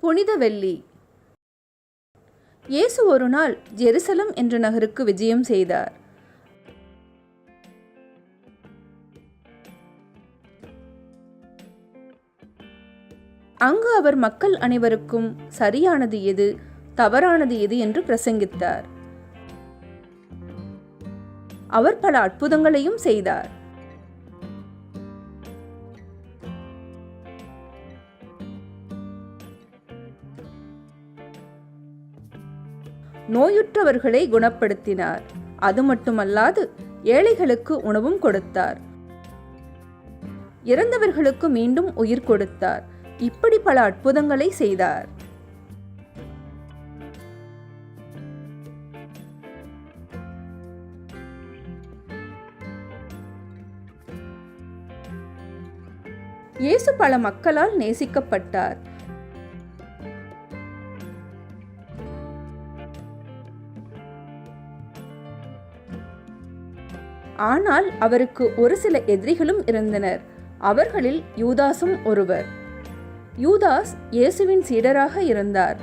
புனித வெள்ளி. இயேசு ஒரு நாள் ஜெருசலம் என்ற நகருக்கு விஜயம் செய்தார். அங்கு அவர் மக்கள் அனைவருக்கும் சரியானது எது, தவறானது எது என்று பிரசங்கித்தார். அவர் பல அற்புதங்களையும் செய்தார். நோயுற்றவர்களை குணப்படுத்தினார். அது மட்டுமல்லாது ஏழைகளுக்கு உணவும் கொடுத்தார். இறந்தவர்களுக்கு மீண்டும் உயிர் கொடுத்தார். இப்படி பல அற்புதங்களை செய்தார். இயேசு பல மக்களால் நேசிக்கப்பட்டார். ஆனால் அவருக்கு ஒரு சில எதிரிகளும் இருந்தனர். அவர்களில் யூதாசும் ஒருவர். யூதாஸ் இயேசுவின் சீடராக இருந்தார்.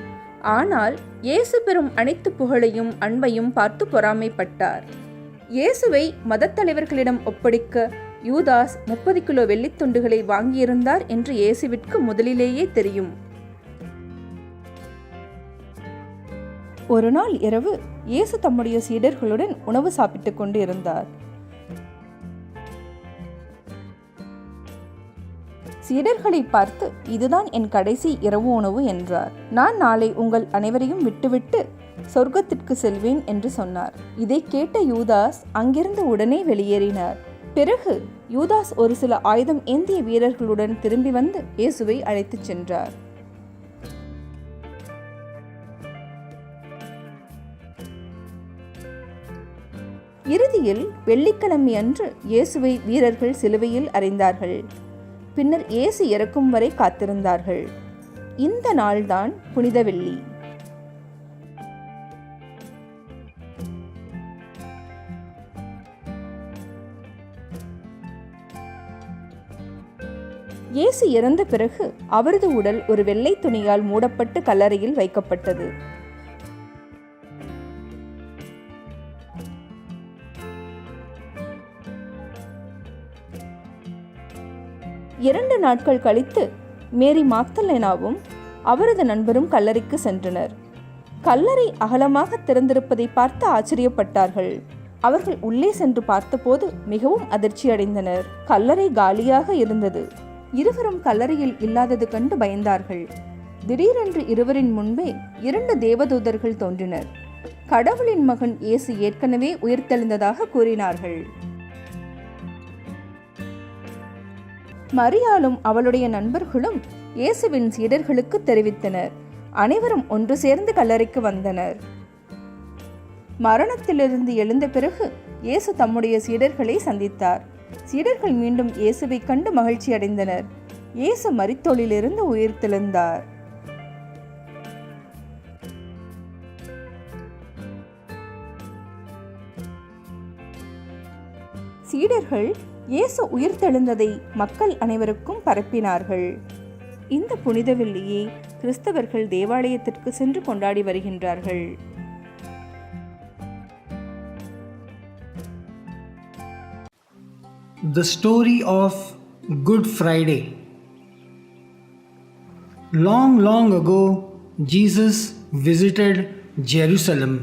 ஆனால் இயேசு பெறும் அனைத்து புகழையும் அன்பையும் பார்த்து பொறாமைப்பட்டார். இயேசுவை மதத்தலைவர்களிடம் ஒப்படைக்க யூதாஸ் 30 கிலோ வெள்ளித்துண்டுகளை வாங்கியிருந்தார் என்று இயேசுவிற்கு முதலிலேயே தெரியும். ஒரு நாள் இரவு இயேசு தம்முடைய சீடர்களுடன் உணவு சாப்பிட்டுக் கொண்டு இருந்தார். சீடர்களை பார்த்து, இதுதான் என் கடைசி இரவு உணவு என்றார். நான் நாளை உங்கள் அனைவரையும் விட்டுவிட்டு சொர்க்கத்திற்கு செல்வேன் என்று சொன்னார். இதை கேட்ட யூதாஸ் அங்கிருந்து உடனே வெளியேறினார். பிறகு யூதாஸ் ஒரு சில ஆயுதம் ஏந்திய வீரர்களுடன் திரும்பி வந்து இயேசுவை அழைத்துச் சென்றார். இறுதியில் வெள்ளிக்கிழமை அன்று இயேசுவை வீரர்கள் சிலுவையில் அறைந்தார்கள். பின்னர் இயேசு இறக்கும் வரை காத்திருந்தார்கள். இந்த நாள்தான் புனித வெள்ளி. இயேசு இறந்த பிறகு அவரது உடல் ஒரு வெள்ளை துணியால் மூடப்பட்டு கல்லறையில் வைக்கப்பட்டது. இரண்டு நாட்கள் கழித்து மேரி மாக்தலேனாவும் அவரது நண்பரும் கல்லறைக்கு சென்றனர். கல்லறை அகலமாக திறந்திருப்பதை பார்த்து ஆச்சரியப்பட்டார்கள். அவர்கள் உள்ளே சென்று பார்த்தபோது மிகவும் அதிர்ச்சி அடைந்தனர். கல்லறை காலியாக இருந்தது. இருவரும் கல்லறையில் இல்லாதது கண்டு பயந்தார்கள். திடீரென்று இருவரின் முன்பே 2 தேவதூதர்கள் தோன்றினர். கடவுளின் மகன் இயேசு ஏற்கனவே உயிர்த்தெழுந்ததாக கூறினார்கள். மரியாளும் அவளுடைய நண்பர்களும் இயேசுவின் சீடர்களுக்கு தெரிவித்தனர். அனைவரும் ஒன்று சேர்ந்து கல்லறைக்கு வந்தனர். மரணத்திலிருந்து எழுந்த பிறகு இயேசு தம்முடைய சீடர்களை சந்தித்தார். சீடர்கள் மீண்டும் இயேசுவை கண்டு மகிழ்ச்சி அடைந்தனர். இயேசு மரித்தோலிலிருந்து உயிர்த்தெழுந்தார். சீடர்கள் இயேசு உயிர்த்தெழுந்ததை மக்கள் அனைவருக்கும் பரப்பினார்கள். இந்த புனித வெள்ளியை கிறிஸ்தவர்கள் தேவாலயத்திற்கு சென்று கொண்டாடி வருகின்றார்கள். The story of Good Friday. Long, long ago, Jesus visited Jerusalem.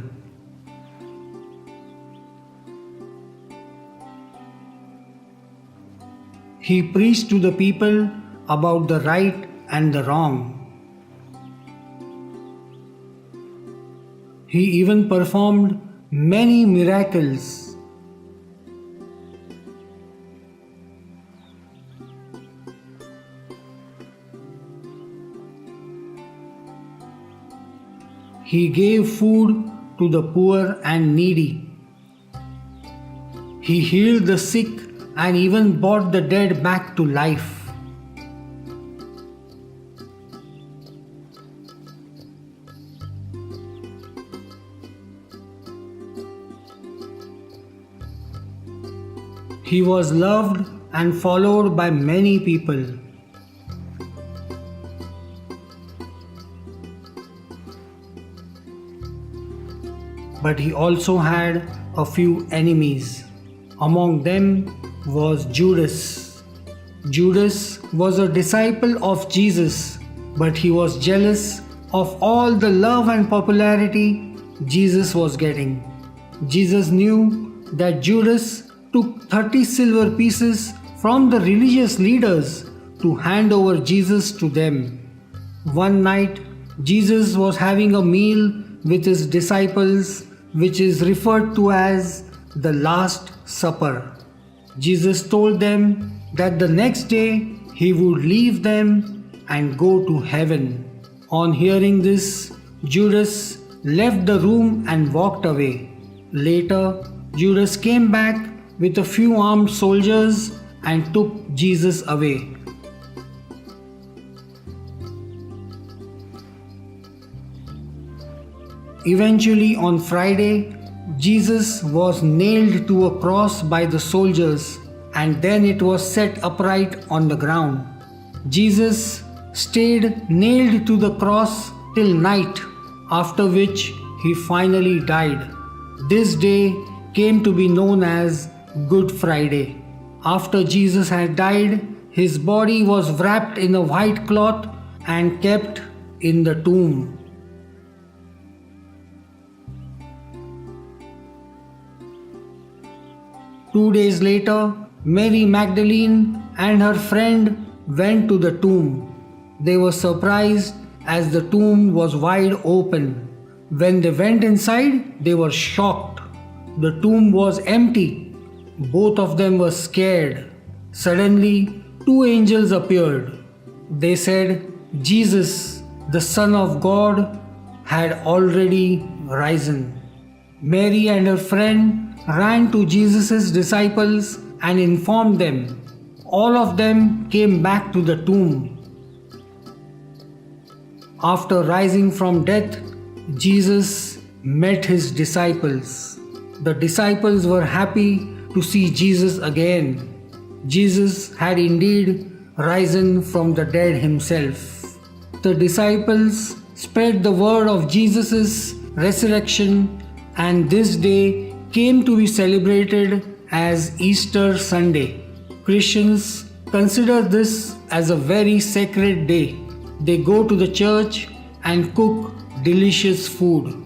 He preached to the people about the right and the wrong. He even performed many miracles. He gave food to the poor and needy. He healed the sick and even brought the dead back to life. He was loved and followed by many people. but he also had a few enemies. Among them was Judas. Judas was a disciple of Jesus, but he was jealous of all the love and popularity Jesus was getting. Jesus knew that Judas took 30 silver pieces from the religious leaders to hand over Jesus to them. One night, Jesus was having a meal with his disciples, which is referred to as the Last Supper. Jesus told them that the next day he would leave them and go to heaven. On hearing this, Judas left the room and walked away. Later, Judas came back with a few armed soldiers and took Jesus away. Eventually, on Friday, Jesus was nailed to a cross by the soldiers, and then it was set upright on the ground. Jesus stayed nailed to the cross till night, after which he finally died. This day came to be known as Good Friday. After Jesus had died, his body was wrapped in a white cloth and kept in the tomb. Two days later, Mary Magdalene and her friend went to the tomb. They were surprised as the tomb was wide open. When they went inside, they were shocked. The tomb was empty. Both of them were scared. Suddenly, two angels appeared. They said, Jesus, the Son of God, had already risen. Mary and her friend ran to Jesus' disciples and informed them. All of them came back to the tomb. After rising from death, Jesus met his disciples. The disciples were happy to see Jesus again. Jesus had indeed risen from the dead himself. The disciples spread the word of Jesus' resurrection, and this day came to be celebrated as Easter Sunday. Christians consider this as a very sacred day. They go to the church and cook delicious food.